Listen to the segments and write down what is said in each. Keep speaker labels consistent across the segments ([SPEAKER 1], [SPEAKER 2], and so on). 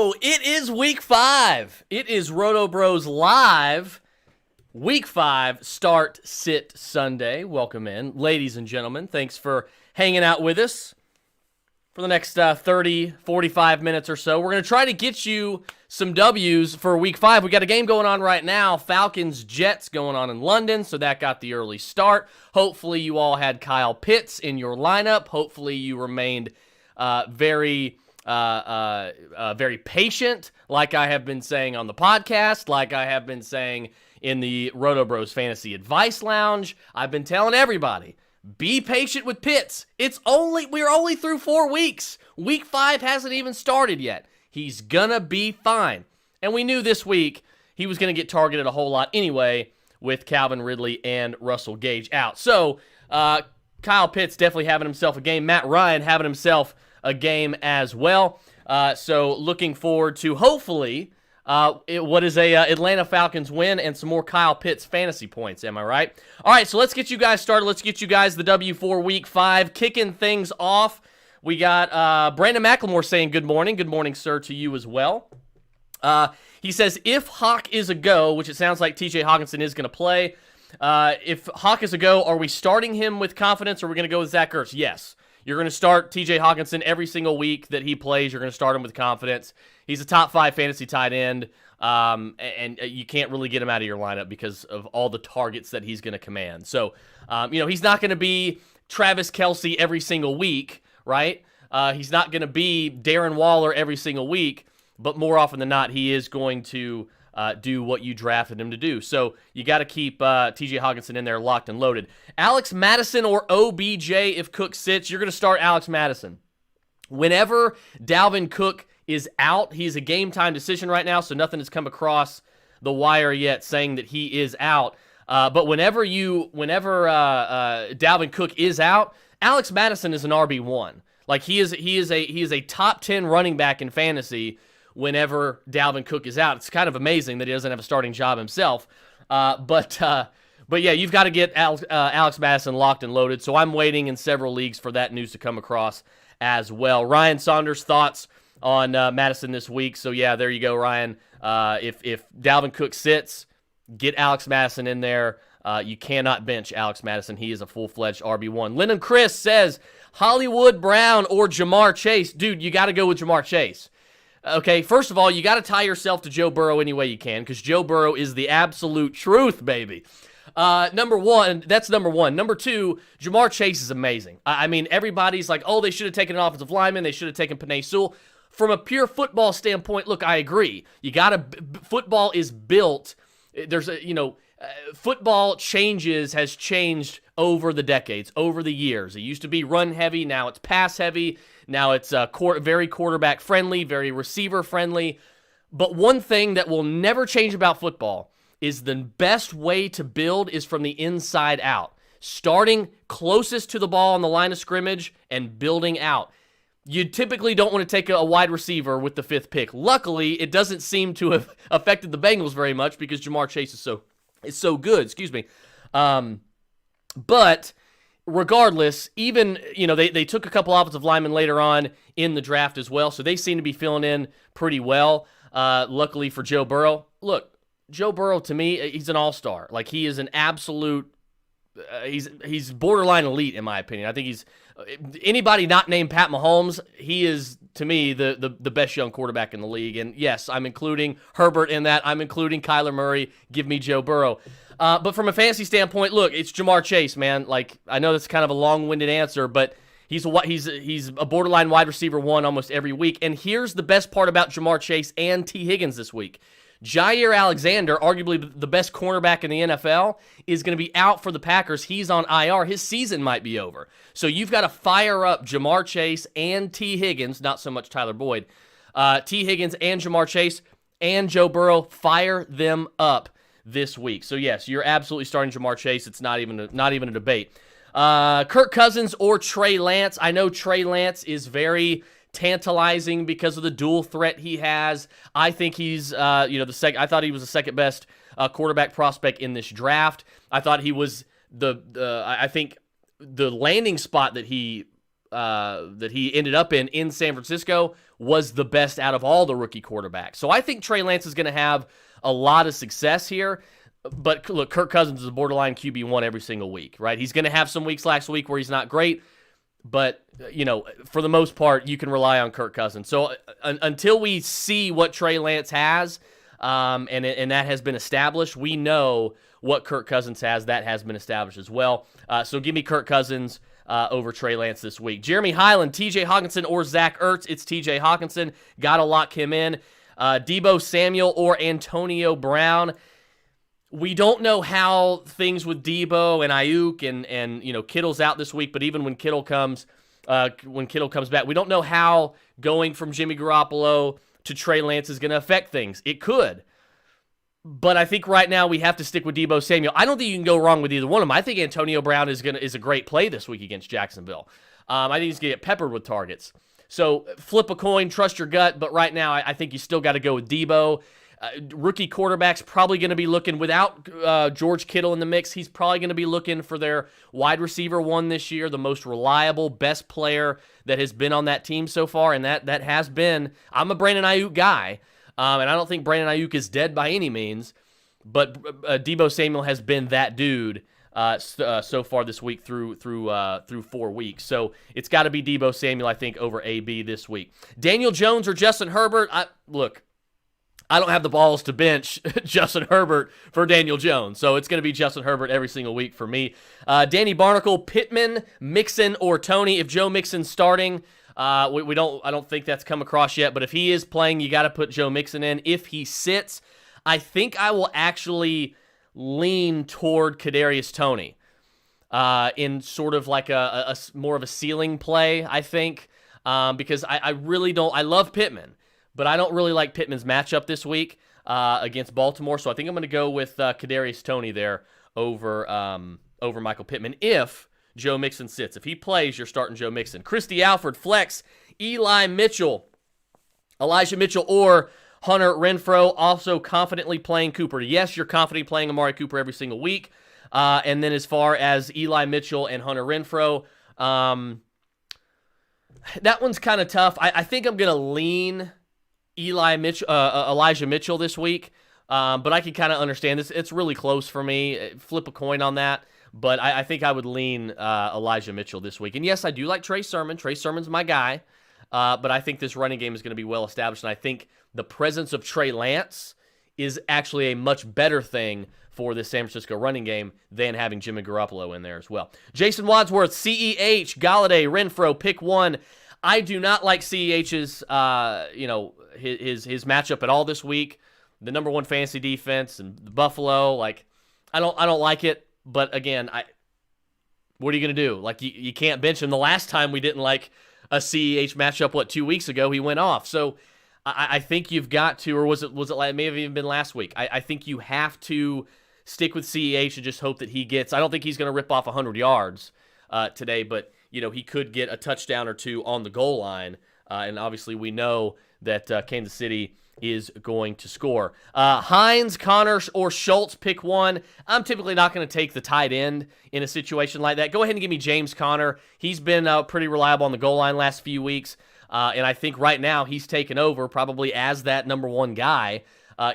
[SPEAKER 1] Yo, it is week 5. It is RotoBros Live. Week 5, start, sit, Sunday. Welcome in. Ladies and gentlemen, thanks for hanging out with us for the next 30, 45 minutes or so. We're going to try to get you some W's for week 5. We got a game going on right now. Falcons-Jets going on in London, so that got the early start. Hopefully you all had Kyle Pitts in your lineup. Hopefully you remained very patient, like I have been saying on the podcast, like I have been saying in the RotoBros Fantasy Advice Lounge. I've been telling everybody, be patient with Pitts. We're only through 4 weeks. Week 5 hasn't even started yet. He's gonna be fine. And we knew this week he was gonna get targeted a whole lot anyway with Calvin Ridley and Russell Gage out. So, Kyle Pitts definitely having himself a game. Matt Ryan having himself a game as well. So looking forward to hopefully what is a Atlanta Falcons win and some more Kyle Pitts fantasy points. Am I right? All right, so let's get you guys started. Let's get you guys the W for week 5. Kicking things off, we got Brandon McLemore saying good morning. Good morning, sir, to you as well. He says, if Hawk is a go, which it sounds like TJ Hawkinson is going to play, if Hawk is a go, are we starting him with confidence or are we going to go with Zach Ertz? Yes. You're going to start TJ Hawkinson every single week that he plays. You're going to start him with confidence. He's a top 5 fantasy tight end, and you can't really get him out of your lineup because of all the targets that he's going to command. So, he's not going to be Travis Kelce every single week, right? He's not going to be Darren Waller every single week, but more often than not, he is going to do what you drafted him to do. So you got to keep TJ Hawkinson in there locked and loaded. Alex Madison or OBJ if Cook sits, you're going to start Alex Madison. Whenever Dalvin Cook is out, he's a game time decision right now, so nothing has come across the wire yet saying that he is out. But whenever Dalvin Cook is out, Alex Madison is an RB1. Like he is a top 10 running back in fantasy whenever Dalvin Cook is out. It's kind of amazing that he doesn't have a starting job himself. But yeah, you've got to get Alex Madison locked and loaded. So I'm waiting in several leagues for that news to come across as well. Ryan Saunders, thoughts on Madison this week? So yeah, there you go, Ryan. If Dalvin Cook sits, get Alex Madison in there. You cannot bench Alex Madison. He is a full-fledged RB1. Lennon Chris says, Hollywood Brown or Jamar Chase. Dude, you got to go with Jamar Chase. Okay, first of all, you got to tie yourself to Joe Burrow any way you can because Joe Burrow is the absolute truth, baby. Number one. Number 2, Jamar Chase is amazing. I mean, everybody's like, oh, they should have taken an offensive lineman. They should have taken Penei Sewell. From a pure football standpoint, look, I agree. Football is built. Football has changed over the decades, over the years. It used to be run heavy. Now it's pass heavy. Now it's very quarterback friendly, very receiver friendly. But one thing that will never change about football is the best way to build is from the inside out. Starting closest to the ball on the line of scrimmage and building out. You typically don't want to take a wide receiver with the 5th pick. Luckily, it doesn't seem to have affected the Bengals very much because Jamar Chase is so good. Excuse me. But regardless, even, they took a couple offensive linemen later on in the draft as well, so they seem to be filling in pretty well. Luckily for Joe Burrow. Look, Joe Burrow, to me, he's an all-star. Like, he is an absolute he's borderline elite, in my opinion. I think he's anybody not named Pat Mahomes, he is, to me, the best young quarterback in the league. And yes, I'm including Herbert in that. I'm including Kyler Murray. Give me Joe Burrow. But from a fantasy standpoint, look, it's Jamar Chase, man. Like, I know that's kind of a long-winded answer, but he's a borderline wide receiver 1 almost every week. And here's the best part about Jamar Chase and T. Higgins this week. Jair Alexander, arguably the best cornerback in the NFL, is going to be out for the Packers. He's on IR. His season might be over. So you've got to fire up Jamar Chase and T. Higgins, not so much Tyler Boyd. T. Higgins and Jamar Chase and Joe Burrow, fire them up this week. So yes, you're absolutely starting Jamar Chase. It's not even a debate. Kirk Cousins or Trey Lance. I know Trey Lance is very tantalizing because of the dual threat he has. I think he's I thought he was the second best quarterback prospect in this draft. I thought he was I think the landing spot that he that he ended up in San Francisco was the best out of all the rookie quarterbacks. So I think Trey Lance is going to have a lot of success here. But look, Kirk Cousins is a borderline QB1 every single week, right? He's going to have some weeks last week where he's not great, but, for the most part, you can rely on Kirk Cousins. So until we see what Trey Lance has, and that has been established, we know what Kirk Cousins has. That has been established as well. So give me Kirk Cousins over Trey Lance this week. Jeremy Highland, TJ Hawkinson, or Zach Ertz. It's TJ Hawkinson. Got to lock him in. Deebo Samuel or Antonio Brown. We don't know how things with Deebo and Ayuk and Kittle's out this week, but even when Kittle comes back, we don't know how going from Jimmy Garoppolo to Trey Lance is going to affect things. It could. But I think right now we have to stick with Deebo Samuel. I don't think you can go wrong with either one of them. I think Antonio Brown is a great play this week against Jacksonville. I think he's going to get peppered with targets. So flip a coin, trust your gut, but right now I think you still got to go with Deebo. Rookie quarterback's probably going to be looking, without George Kittle in the mix, he's probably going to be looking for their wide receiver one this year, the most reliable, best player that has been on that team so far, and that has been, I'm a Brandon Ayuk guy, and I don't think Brandon Ayuk is dead by any means, but Deebo Samuel has been that dude so far this week through 4 weeks. So it's got to be Deebo Samuel, I think, over AB this week. Daniel Jones or Justin Herbert? Look, I don't have the balls to bench Justin Herbert for Daniel Jones, so it's going to be Justin Herbert every single week for me. Danny Barnacle, Pittman, Mixon, or Tony. If Joe Mixon's starting, I don't think that's come across yet, but if he is playing, you got to put Joe Mixon in. If he sits, I think I will actually lean toward Kadarius Toney in sort of like a more of a ceiling play, I think, because I really don't. I love Pittman, but I don't really like Pittman's matchup this week against Baltimore, so I think I'm going to go with Kadarius Toney there over Michael Pittman if Joe Mixon sits. If he plays, you're starting Joe Mixon. Christy Alford, flex, Elijah Mitchell, or Hunter Renfrow, also confidently playing Cooper. Yes, you're confidently playing Amari Cooper every single week. And then as far as Eli Mitchell and Hunter Renfrow, that one's kind of tough. I think I'm going to lean Elijah Mitchell this week, but I can kind of understand this. It's really close for me. Flip a coin on that, but I think I would lean Elijah Mitchell this week. And yes, I do like Trey Sermon. Trey Sermon's my guy, but I think this running game is going to be well established, and I think the presence of Trey Lance is actually a much better thing for the San Francisco running game than having Jimmy Garoppolo in there as well. Jason Wadsworth, CEH, Galladay, Renfrow, pick one. I do not like CEH's, his matchup at all this week. The number one fantasy defense and the Buffalo, I don't like it. But again, what are you gonna do? You can't bench him. The last time we didn't like a CEH matchup, 2 weeks ago, he went off. So I think you've got to, or was it may have even been last week. I think you have to stick with CEH and just hope that he gets. I don't think he's going to rip off 100 yards today, but he could get a touchdown or two on the goal line. And obviously, we know that Kansas City is going to score. Hines, Connor, or Schultz, pick one. I'm typically not going to take the tight end in a situation like that. Go ahead and give me James Conner. He's been pretty reliable on the goal line last few weeks. And I think right now he's taken over probably as that number one guy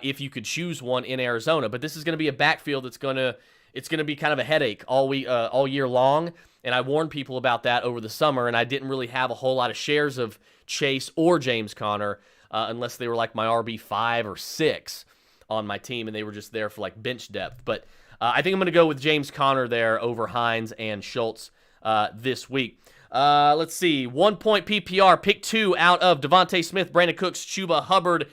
[SPEAKER 1] if you could choose one in Arizona. But this is going to be a backfield that's going to be kind of a headache all year long. And I warned people about that over the summer, and I didn't really have a whole lot of shares of Chase or James Conner unless they were like my RB5 or 6 on my team, and they were just there for bench depth. But I think I'm going to go with James Conner there over Hines and Schultz this week. Let's see. 1 point PPR, pick 2 out of Devontae Smith, Brandon Cooks, Chuba Hubbard.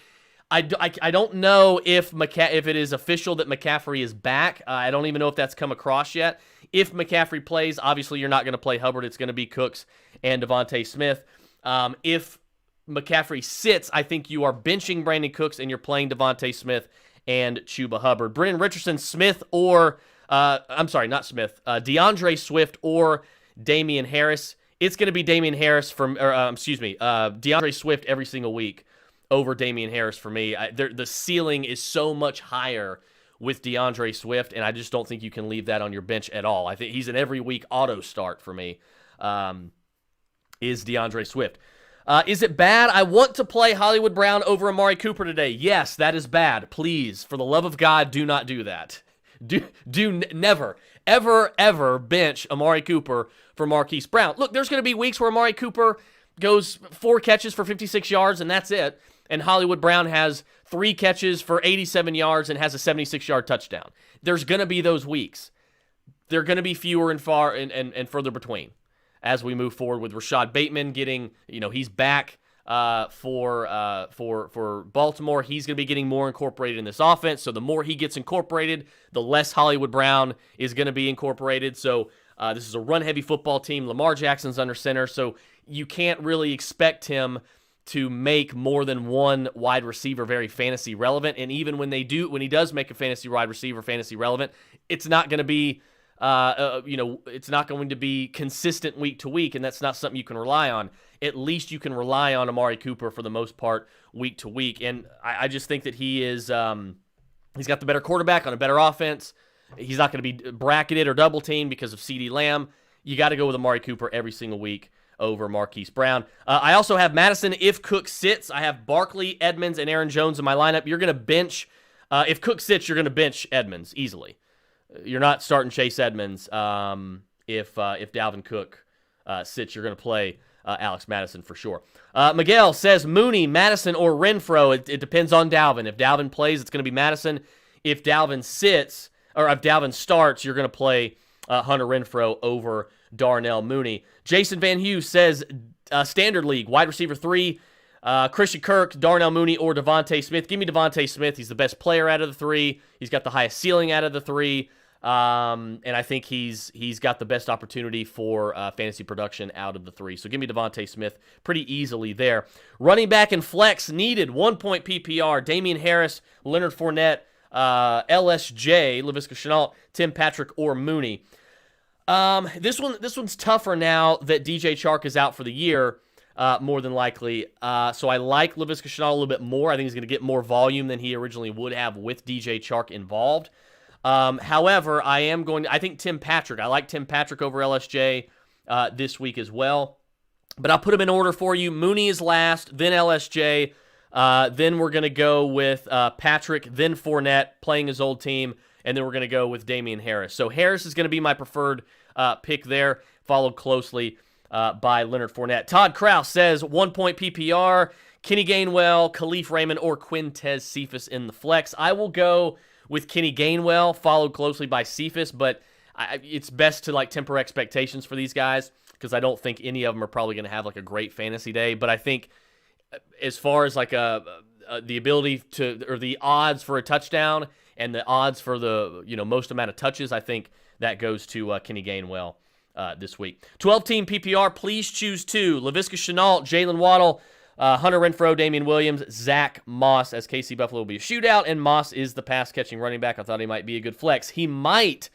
[SPEAKER 1] I don't know if it is official that McCaffrey is back. I don't even know if that's come across yet. If McCaffrey plays, obviously you're not going to play Hubbard. It's going to be Cooks and Devontae Smith. If McCaffrey sits, I think you are benching Brandon Cooks and you're playing Devontae Smith and Chuba Hubbard. Brennan Richardson, Smith or DeAndre Swift or Damian Harris. It's going to be DeAndre Swift every single week over Damian Harris for me. The ceiling is so much higher with DeAndre Swift, and I just don't think you can leave that on your bench at all. I think he's an every week auto start for me. is Deandre Swift. Is it bad? I want to play Hollywood Brown over Amari Cooper today. Yes, that is bad. Please, for the love of God, do not do that. Never, ever bench Amari Cooper for Marquise Brown. Look, there's going to be weeks where Amari Cooper goes 4 catches for 56 yards, and that's it. And Hollywood Brown has 3 catches for 87 yards and has a 76-yard touchdown. There's going to be those weeks. They're going to be fewer and far and further between as we move forward with Rashad Bateman getting, he's back for Baltimore. He's going to be getting more incorporated in this offense. So the more he gets incorporated, the less Hollywood Brown is going to be incorporated. So this is a run-heavy football team. Lamar Jackson's under center, so you can't really expect him to make more than one wide receiver very fantasy relevant. And even when he does make a fantasy wide receiver fantasy relevant, it's not going to be it's not going to be consistent week to week, and that's not something you can rely on. At least you can rely on Amari Cooper for the most part week to week, and I just think that he is he's got the better quarterback on a better offense. He's not going to be bracketed or double teamed because of CeeDee Lamb. You got to go with Amari Cooper every single week over Marquise Brown. I also have Madison if Cook sits. I have Barkley, Edmonds, and Aaron Jones in my lineup. You're going to bench. If Cook sits, you're going to bench Edmonds easily. You're not starting Chase Edmonds. If Dalvin Cook sits, you're going to play Alex Madison for sure. Miguel says Mooney, Madison, or Renfro. It depends on Dalvin. If Dalvin plays, it's going to be Madison. If Dalvin sits, or if Dalvin starts, you're going to play Hunter Renfro over Darnell Mooney. Jason Van Hughes says Standard League, wide receiver 3, Christian Kirk, Darnell Mooney, or Devontae Smith. Give me Devontae Smith. He's the best player out of the 3. He's got the highest ceiling out of the 3. And I think he's got the best opportunity for fantasy production out of the 3. So give me Devontae Smith pretty easily there. Running back and flex needed 1-point PPR. Damian Harris, Leonard Fournette, LSJ, Laviska Shenault, Tim Patrick, or Mooney. This one's tougher now that DJ Chark is out for the year, more than likely. So I like Laviska Shenault a little bit more. I think he's going to get more volume than he originally would have with DJ Chark involved. However, I think Tim Patrick. I like Tim Patrick over LSJ this week as well. But I'll put him in order for you. Mooney is last, then LSJ. Then we're going to go with Patrick, then Fournette playing his old team, and then we're going to go with Damian Harris. So Harris is going to be my preferred pick there, followed closely by Leonard Fournette. Todd Kraus says 1-point PPR, Kenny Gainwell, Khalif Raymond, or Quintez Cephas in the flex. I will go with Kenny Gainwell, followed closely by Cephas, but it's best to temper expectations for these guys because I don't think any of them are probably going to have a great fantasy day. But I think as far as the ability to, or the odds for a touchdown and the odds for the most amount of touches, I think that goes to Kenny Gainwell this week. 12-team PPR, please choose 2. Laviska Shenault, Jalen Waddle, Hunter Renfro, Damian Williams, Zach Moss, as KC Buffalo will be a shootout, and Moss is the pass-catching running back. I thought he might be a good flex. He might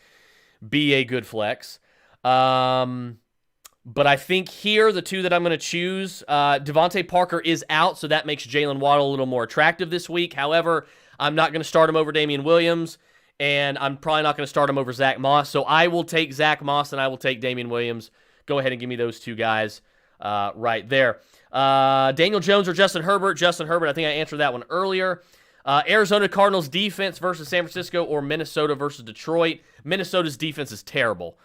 [SPEAKER 1] be a good flex. But I think here, the 2 that I'm going to choose, Devontae Parker is out, so that makes Jalen Waddle a little more attractive this week. However, I'm not going to start him over Damian Williams, and I'm probably not going to start him over Zach Moss. So I will take Zach Moss, and I will take Damian Williams. Go ahead and give me those 2 guys right there. Daniel Jones or Justin Herbert? Justin Herbert, I think I answered that one earlier. Arizona Cardinals defense versus San Francisco or Minnesota versus Detroit. Minnesota's defense is terrible.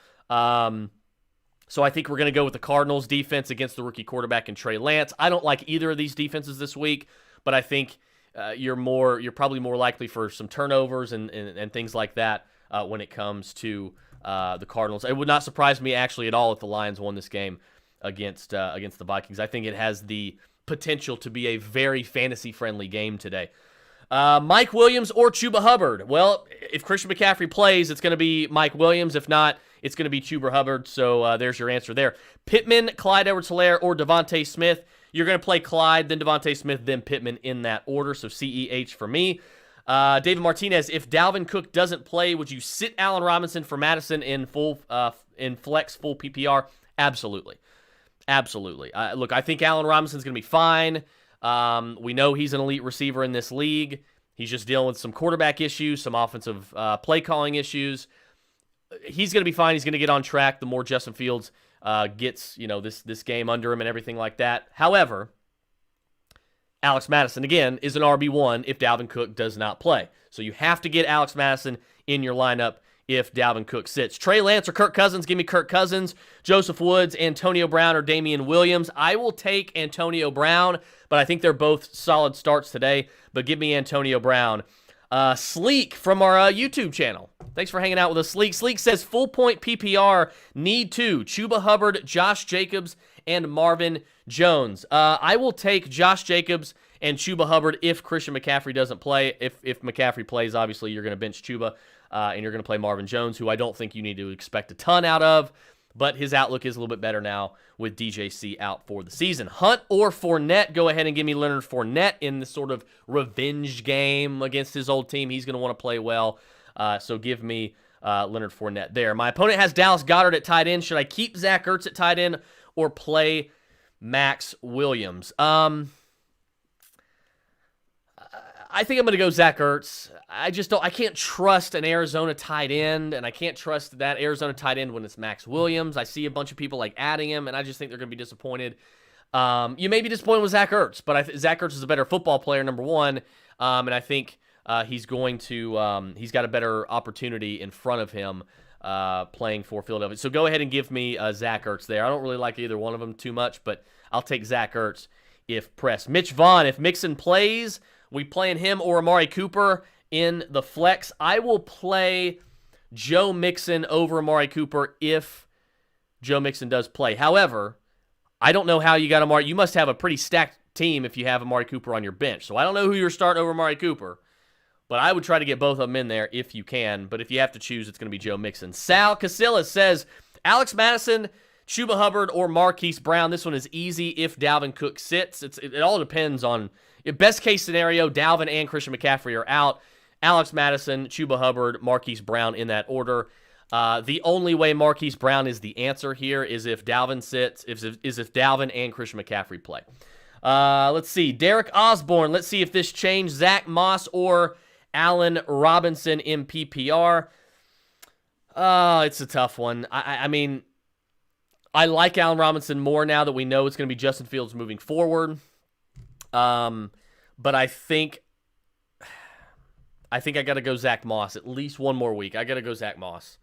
[SPEAKER 1] So I think we're going to go with the Cardinals defense against the rookie quarterback and Trey Lance. I don't like either of these defenses this week, but I think you're probably more likely for some turnovers and things like that when it comes to the Cardinals. It would not surprise me actually at all if the Lions won this game against the Vikings. I think it has the potential to be a very fantasy-friendly game today. Mike Williams or Chuba Hubbard? Well, if Christian McCaffrey plays, it's going to be Mike Williams. If not, it's going to be Chuba Hubbard. So there's your answer there. Pittman, Clyde Edwards-Helaire, or Devontae Smith? You're going to play Clyde, then Devontae Smith, then Pittman in that order. So CEH for me. David Martinez, if Dalvin Cook doesn't play, would you sit Allen Robinson for Madison in flex full PPR? Absolutely. Absolutely. Look, I think Allen Robinson's going to be fine. We know he's an elite receiver in this league. He's just dealing with some quarterback issues, some offensive play calling issues. He's going to be fine. He's going to get on track the more Justin Fields gets, this game under him and everything like that. However, Alex Madison, again, is an RB1 if Dalvin Cook does not play. So you have to get Alex Madison in your lineup if Dalvin Cook sits. Trey Lance or Kirk Cousins? Give me Kirk Cousins. Joseph Woods, Antonio Brown, or Damian Williams? I will take Antonio Brown, but I think they're both solid starts today. But give me Antonio Brown. Sleek from our YouTube channel. Thanks for hanging out with us, Sleek. Sleek says, full point PPR, need 2. Chuba Hubbard, Josh Jacobs, and Marvin Jones. I will take Josh Jacobs and Chuba Hubbard if Christian McCaffrey doesn't play. If McCaffrey plays, obviously you're going to bench Chuba, and you're going to play Marvin Jones, who I don't think you need to expect a ton out of, but his outlook is a little bit better now with DJC out for the season. Hunt or Fournette? Go ahead and give me Leonard Fournette in this sort of revenge game against his old team. He's going to want to play well, so give me Leonard Fournette there. My opponent has Dallas Goedert at tight end. Should I keep Zach Ertz at tight end or play Max Williams? I think I'm going to go Zach Ertz. I can't trust an Arizona tight end, and I can't trust that Arizona tight end when it's Max Williams. I see a bunch of people like adding him, and I just think they're going to be disappointed. You may be disappointed with Zach Ertz, but Zach Ertz is a better football player, number one, and I think he's got a better opportunity in front of him playing for Philadelphia. So go ahead and give me Zach Ertz there. I don't really like either one of them too much, but I'll take Zach Ertz if pressed. Mitch Vaughn, if Mixon plays, we playing him or Amari Cooper in the flex. I will play Joe Mixon over Amari Cooper if Joe Mixon does play. However, I don't know how you got Amari. You must have a pretty stacked team if you have Amari Cooper on your bench. So I don't know who you're starting over Amari Cooper, but I would try to get both of them in there if you can. But if you have to choose, it's going to be Joe Mixon. Sal Casillas says, Alex Madison, Chuba Hubbard, or Marquise Brown. This one is easy if Dalvin Cook sits. It all depends on, best case scenario, Dalvin and Christian McCaffrey are out. Alex Madison, Chuba Hubbard, Marquise Brown in that order. The only way Marquise Brown is the answer here is if Dalvin sits, if Dalvin and Christian McCaffrey play. Let's see. Derek Osborne. Let's see if this changed. Zach Moss or Allen Robinson in PPR. It's a tough one. I mean, I like Allen Robinson more now that we know it's going to be Justin Fields moving forward. But I think I got to go Zach Moss at least one more week. I got to go Zach Moss.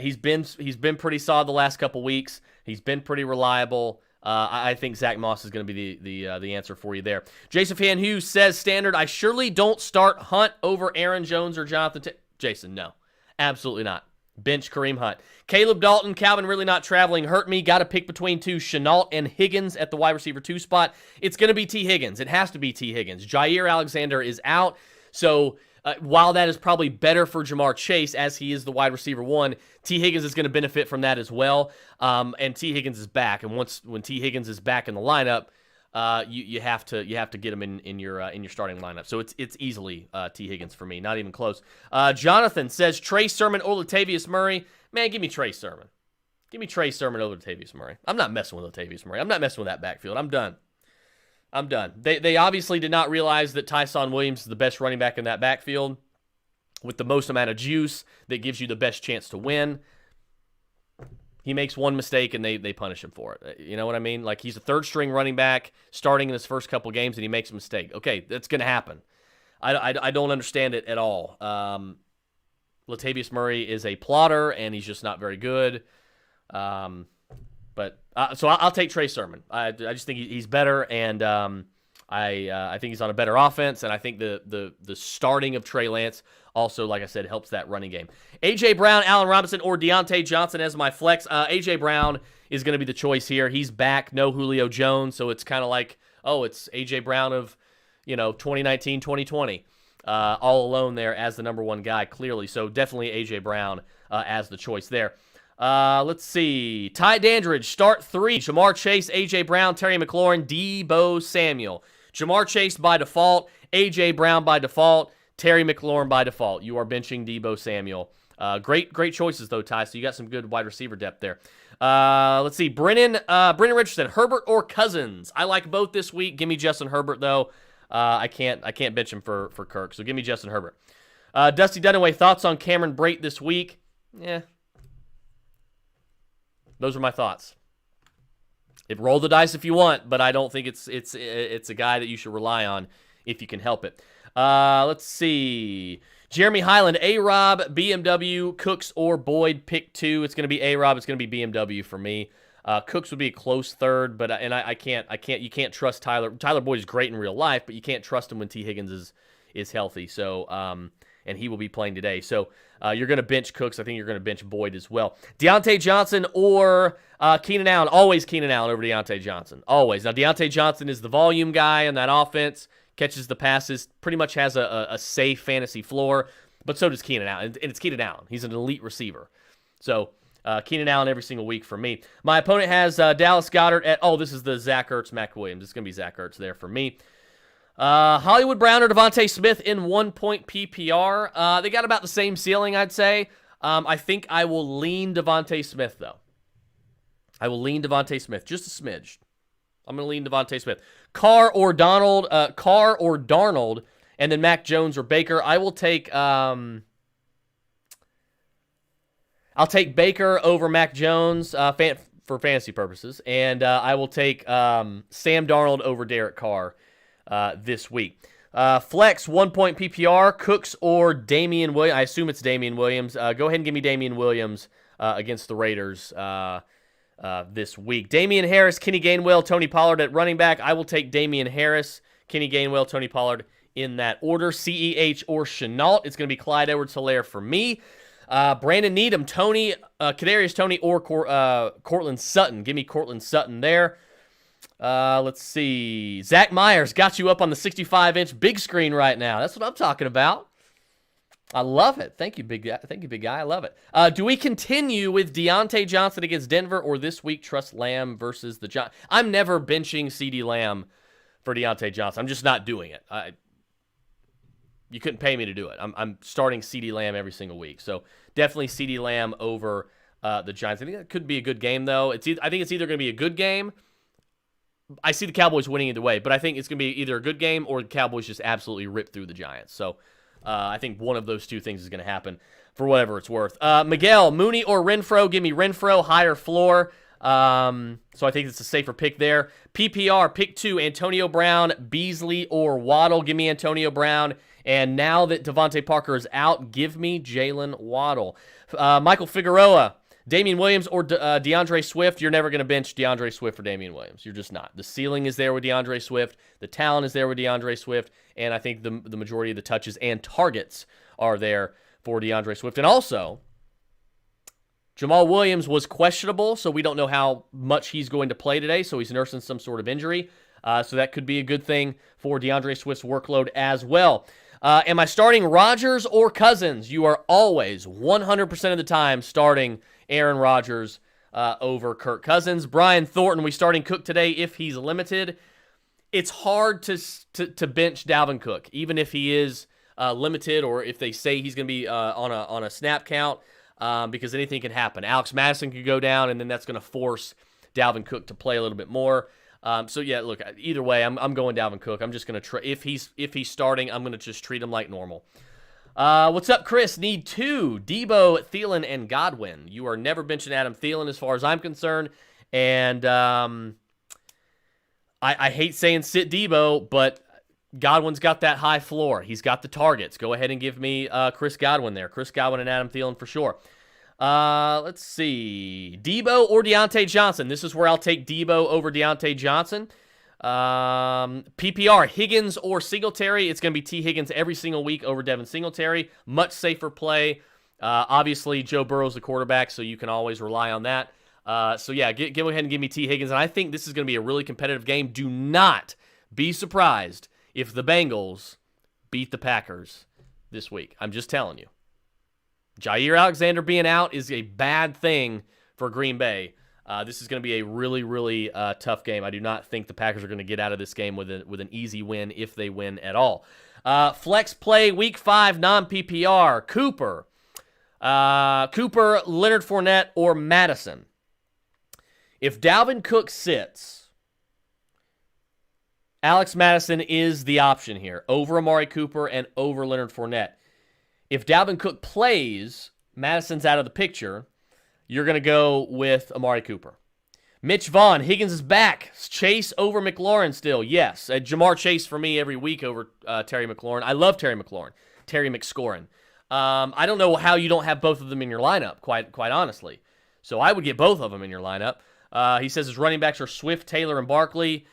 [SPEAKER 1] He's been pretty solid the last couple weeks. He's been pretty reliable. I think Zach Moss is going to be the answer for you there. Jason Fan Hughes says, standard, I surely don't start Hunt over Aaron Jones or Jonathan Jason, no. Absolutely not. Bench Kareem Hunt. Caleb Dalton, Calvin really not traveling. Hurt me. Got to pick between two, Shenault and Higgins at the wide receiver 2 spot. It's going to be T. Higgins. It has to be T. Higgins. Jair Alexander is out. So while that is probably better for Jamar Chase as he is the wide receiver 1, T. Higgins is going to benefit from that as well. And T. Higgins is back. And when T. Higgins is back in the lineup, you have to get him in your starting lineup. So it's easily T. Higgins for me, not even close. Jonathan says Trey Sermon or Latavius Murray. Man, give me Trey Sermon. Give me Trey Sermon over Latavius Murray. I'm not messing with Latavius Murray. I'm not messing with that backfield. I'm done. They obviously did not realize that Tyson Williams is the best running back in that backfield with the most amount of juice that gives you the best chance to win. He makes one mistake and they punish him for it. You know what I mean? Like, he's a third-string running back starting in his first couple games and he makes a mistake. Okay, that's going to happen. I don't understand it at all. Latavius Murray is a plotter and he's just not very good. So I'll take Trey Sermon. I just think he's better, and I think he's on a better offense, and I think the starting of Trey Lance also, like I said, helps that running game. A.J. Brown, Allen Robinson, or Deontay Johnson as my flex. A.J. Brown is going to be the choice here. He's back, no Julio Jones, so it's kind of like, it's A.J. Brown of 2019, 2020. All alone there as the number one guy, clearly. So definitely A.J. Brown as the choice there. Let's see. Ty Dandridge, start 3. Jamar Chase, A.J. Brown, Terry McLaurin, Deebo Samuel. Jamar Chase by default, A.J. Brown by default, Terry McLaurin by default. You are benching Deebo Samuel. Great choices, though, Ty. So you got some good wide receiver depth there. Let's see. Brennan Richardson, Herbert or Cousins? I like both this week. Give me Justin Herbert, though. I can't bench him for Kirk, so give me Justin Herbert. Dusty Dunaway, thoughts on Cameron Brate this week? Yeah. Those are my thoughts. Roll the dice if you want, but I don't think it's a guy that you should rely on if you can help it. Let's see. Jeremy Highland, A-Rob, BMW, Cooks, or Boyd. Pick 2. It's going to be A-Rob. It's going to be BMW for me. Cooks would be a close third, but I can't. You can't trust Tyler. Tyler Boyd is great in real life, but you can't trust him when T. Higgins is healthy. So, and he will be playing today. So, you're going to bench Cooks. I think you're going to bench Boyd as well. Deontay Johnson or Keenan Allen. Always Keenan Allen over Deontay Johnson. Always. Now, Deontay Johnson is the volume guy in that offense. Catches the passes, pretty much has a safe fantasy floor, but so does Keenan Allen, and it's Keenan Allen. He's an elite receiver. So, Keenan Allen every single week for me. My opponent has Dallas Goedert at, this is the Zach Ertz, Mac Williams. It's going to be Zach Ertz there for me. Hollywood Brown or Devontae Smith in 1-point PPR. They got about the same ceiling, I'd say. I think I will lean Devontae Smith, though. I will lean Devontae Smith, just a smidge. I'm going to lean Devontae Smith. Carr or Darnold, and then Mac Jones or Baker. I will take I'll take Baker over Mac Jones for fantasy purposes, and I will take Sam Darnold over Derek Carr this week. Flex 1-point PPR, Cooks or Damian Williams. I assume it's Damian Williams. Go ahead and give me Damian Williams against the Raiders this week. Damian Harris, Kenny Gainwell, Tony Pollard at running back. I will take Damian Harris, Kenny Gainwell, Tony Pollard in that order. CEH or Chenault. It's going to be Clyde Edwards-Helaire for me. Brandon Needham, Kadarius Toney, or Cortland Sutton. Give me Cortland Sutton there. Let's see. Zach Myers got you up on the 65-inch big screen right now. That's what I'm talking about. I love it. Thank you, big guy. Thank you, big guy. I love it. Do we continue with Deontay Johnson against Denver, or this week trust Lamb versus the Giants? I'm never benching CeeDee Lamb for Deontay Johnson. I'm just not doing it. You couldn't pay me to do it. I'm starting CeeDee Lamb every single week. So definitely CeeDee Lamb over the Giants. I think that could be a good game, though. I think it's either going to be a good game. I see the Cowboys winning either way, but I think it's going to be either a good game or the Cowboys just absolutely rip through the Giants. So I think one of those two things is going to happen for whatever it's worth. Miguel, Mooney or Renfro? Give me Renfro, higher floor. So I think it's a safer pick there. PPR, pick 2, Antonio Brown, Beasley, or Waddle. Give me Antonio Brown. And now that Devontae Parker is out, give me Jalen Waddle. Michael Figueroa, Damian Williams, or DeAndre Swift. You're never going to bench DeAndre Swift for Damian Williams. You're just not. The ceiling is there with DeAndre Swift. The talent is there with DeAndre Swift. And I think the majority of the touches and targets are there for DeAndre Swift. And also, Jamal Williams was questionable, so we don't know how much he's going to play today. So he's nursing some sort of injury. So that could be a good thing for DeAndre Swift's workload as well. Am I starting Rodgers or Cousins? You are always 100% of the time starting Aaron Rodgers over Kirk Cousins. Brian Thornton, we starting Cook today if he's limited. It's hard to bench Dalvin Cook, even if he is limited or if they say he's going to be on a snap count, because anything can happen. Alex Madison could go down, and then that's going to force Dalvin Cook to play a little bit more. So yeah, look, either way, I'm going Dalvin Cook. I'm just going to if he's starting, I'm going to just treat him like normal. What's up, Chris? Need 2, Debo, Thielen, and Godwin. You are never benching Adam Thielen as far as I'm concerned. And I hate saying sit Debo, but Godwin's got that high floor. He's got the targets. Go ahead and give me Chris Godwin there. Chris Godwin and Adam Thielen for sure. Let's see. Debo or Deontay Johnson. This is where I'll take Debo over Deontay Johnson. PPR, Higgins or Singletary. It's going to be T. Higgins every single week over Devin Singletary. Much safer play. Obviously, Joe Burrow's the quarterback, so you can always rely on that. So yeah, go ahead and give me T. Higgins. And I think this is going to be a really competitive game. Do not be surprised if the Bengals beat the Packers this week. I'm just telling you. Jair Alexander being out is a bad thing for Green Bay. This is going to be a really, really tough game. I do not think the Packers are going to get out of this game with an easy win if they win at all. Flex play week 5 non-PPR. Cooper, Leonard Fournette, or Madison. If Dalvin Cook sits, Alex Madison is the option here over Amari Cooper and over Leonard Fournette. If Dalvin Cook plays, Madison's out of the picture. you're going to go with Amari Cooper. Mitch Vaughn, Higgins is back. Chase over McLaurin still. Yes. Jamar Chase for me every week over Terry McLaurin. I love Terry McLaurin. Terry McScorin. I don't know how you don't have both of them in your lineup, quite honestly. So I would get both of them in your lineup. He says his running backs are Swift, Taylor, and Barkley.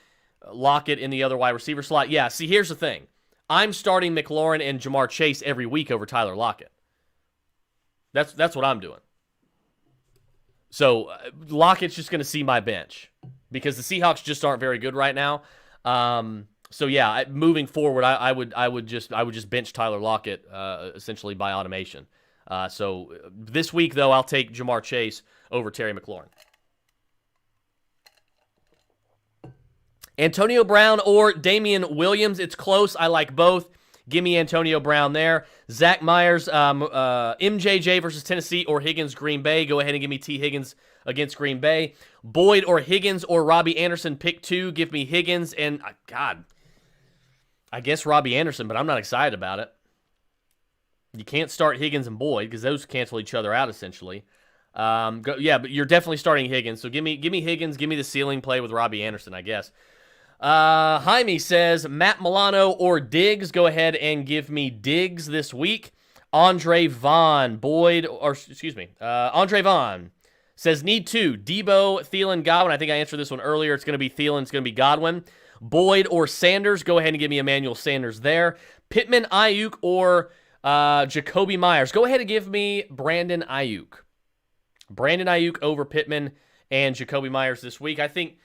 [SPEAKER 1] Lockett in the other wide receiver slot. Yeah, see, here's the thing. I'm starting McLaurin and Jamar Chase every week over Tyler Lockett. That's what I'm doing. So Lockett's just going to see my bench because the Seahawks just aren't very good right now. So yeah, moving forward, I would just bench Tyler Lockett essentially by automation. So this week though, I'll take Jamar Chase over Terry McLaurin. Antonio Brown or Damian Williams. It's close. I like both. Give me Antonio Brown there. Zach Myers, MJJ versus Tennessee or Higgins, Green Bay. Go ahead and give me T. Higgins against Green Bay. Boyd or Higgins or Robbie Anderson, pick 2. Give me Higgins. And, God, I guess Robbie Anderson, but I'm not excited about it. You can't start Higgins and Boyd because those cancel each other out, essentially. But you're definitely starting Higgins. So give me Higgins. Give me the ceiling play with Robbie Anderson, I guess. Jaime says, Matt Milano or Diggs. Go ahead and give me Diggs this week. Andre Vaughn says, need 2. Debo, Thielen, Godwin. I think I answered this one earlier. It's going to be Thielen. It's going to be Godwin. Boyd or Sanders. Go ahead and give me Emmanuel Sanders there. Pittman, Ayuk, or Jacoby Myers. Go ahead and give me Brandon Ayuk. Brandon Ayuk over Pittman and Jacoby Myers this week. I think,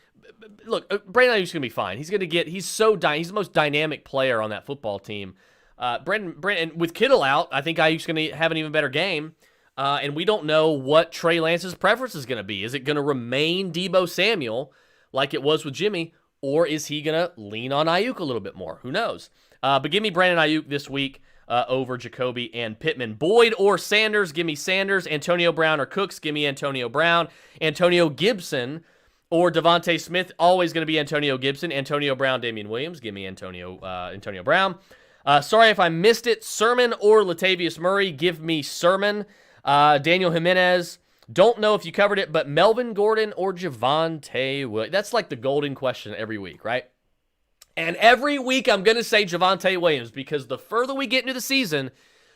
[SPEAKER 1] look, Brandon Ayuk's going to be fine. He's he's the most dynamic player on that football team. Brandon, with Kittle out, I think Ayuk's going to have an even better game. And we don't know what Trey Lance's preference is going to be. Is it going to remain Debo Samuel like it was with Jimmy, or is he going to lean on Ayuk a little bit more? Who knows? But give me Brandon Ayuk this week over Jacoby and Pittman. Boyd or Sanders, give me Sanders. Antonio Brown or Cooks, give me Antonio Brown. Antonio Gibson or Devontae Smith, always going to be Antonio Gibson. Antonio Brown, Damian Williams, give me Antonio Brown. Sorry if I missed it. Sermon or Latavius Murray, give me Sermon. Daniel Jimenez, don't know if you covered it, but Melvin Gordon or Javonte Williams. That's like the golden question every week, right? And every week I'm going to say Javonte Williams because the further we get into the season,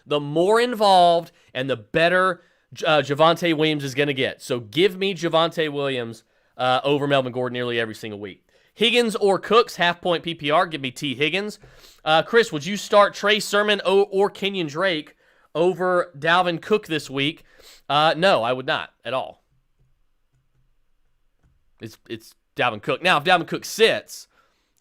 [SPEAKER 1] the more involved and the better Javonte Williams is going to get. So give me Javonte Williams over Melvin Gordon nearly every single week. Higgins or Cooks, half-point PPR, give me T. Higgins. Chris, would you start Trey Sermon or Kenyon Drake over Dalvin Cook this week? No, I would not at all. It's Dalvin Cook. Now, if Dalvin Cook sits,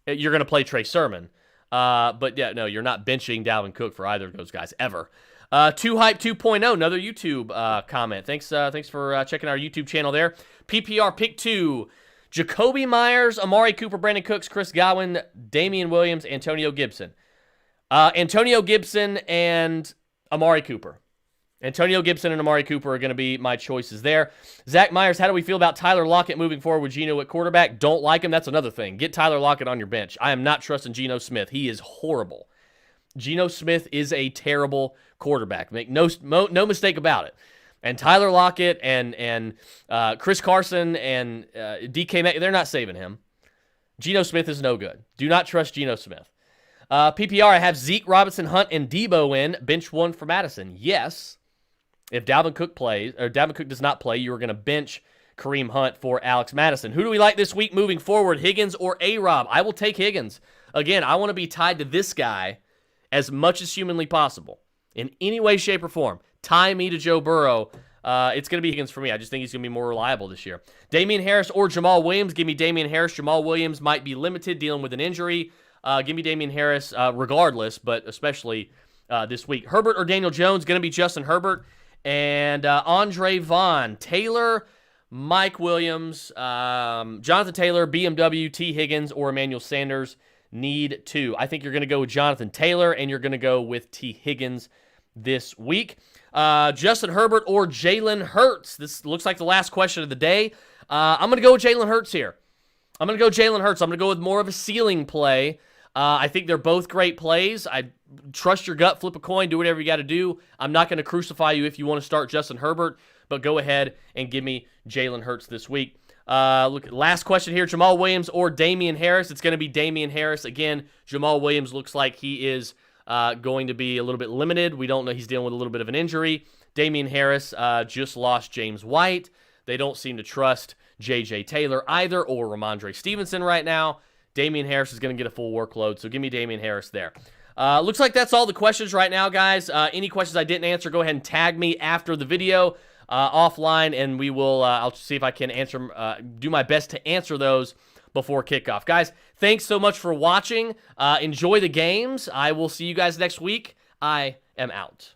[SPEAKER 1] you're going to play Trey Sermon. But yeah, no, you're not benching Dalvin Cook for either of those guys ever. 2Hype 2.0, another YouTube comment. Thanks for checking our YouTube channel there. PPR pick 2. Jacoby Myers, Amari Cooper, Brandon Cooks, Chris Godwin, Damian Williams, Antonio Gibson. Antonio Gibson and Amari Cooper. Antonio Gibson and Amari Cooper are going to be my choices there. Zach Myers, how do we feel about Tyler Lockett moving forward with Geno at quarterback? Don't like him. That's another thing. Get Tyler Lockett on your bench. I am not trusting Geno Smith. He is horrible. Geno Smith is a terrible quarterback. Make no mistake about it. And Tyler Lockett and Chris Carson and DK Metcalf, they're not saving him. Geno Smith is no good. Do not trust Geno Smith. PPR, I have Zeke, Robinson, Hunt, and Debo in. Bench 1 for Madison. Yes. If Dalvin Cook does not play, you are going to bench Kareem Hunt for Alex Madison. Who do we like this week moving forward, Higgins or A-Rob? I will take Higgins. Again, I want to be tied to this guy as much as humanly possible. In any way, shape, or form. Tie me to Joe Burrow. It's going to be Higgins for me. I just think he's going to be more reliable this year. Damian Harris or Jamal Williams. Give me Damian Harris. Jamal Williams might be limited, dealing with an injury. Give me Damian Harris regardless, but especially this week. Herbert or Daniel Jones. Going to be Justin Herbert. And Andre Vaughn. Taylor, Mike Williams, Jonathan Taylor, BMW, T. Higgins, or Emmanuel Sanders. Need 2. I think you're going to go with Jonathan Taylor, and you're going to go with T. Higgins this week. Justin Herbert or Jalen Hurts. This looks like the last question of the day. I'm going to go with Jalen Hurts here. I'm going to go with more of a ceiling play. I think they're both great plays. I trust your gut, flip a coin, do whatever you got to do. I'm not going to crucify you if you want to start Justin Herbert, but go ahead and give me Jalen Hurts this week. Look, last question here, Jamal Williams or Damian Harris? It's going to be Damian Harris. Again, Jamal Williams looks like he is going to be a little bit limited. We don't know. He's dealing with a little bit of an injury. Damian Harris just lost James White. They don't seem to trust J.J. Taylor either or Ramondre Stevenson right now. Damian Harris is going to get a full workload, so give me Damian Harris there. Looks like that's all the questions right now, guys. Any questions I didn't answer, go ahead and tag me after the video offline, and we will. I'll see if I can answer. Do my best to answer those before kickoff, guys. Thanks so much for watching. Enjoy the games. I will see you guys next week. I am out.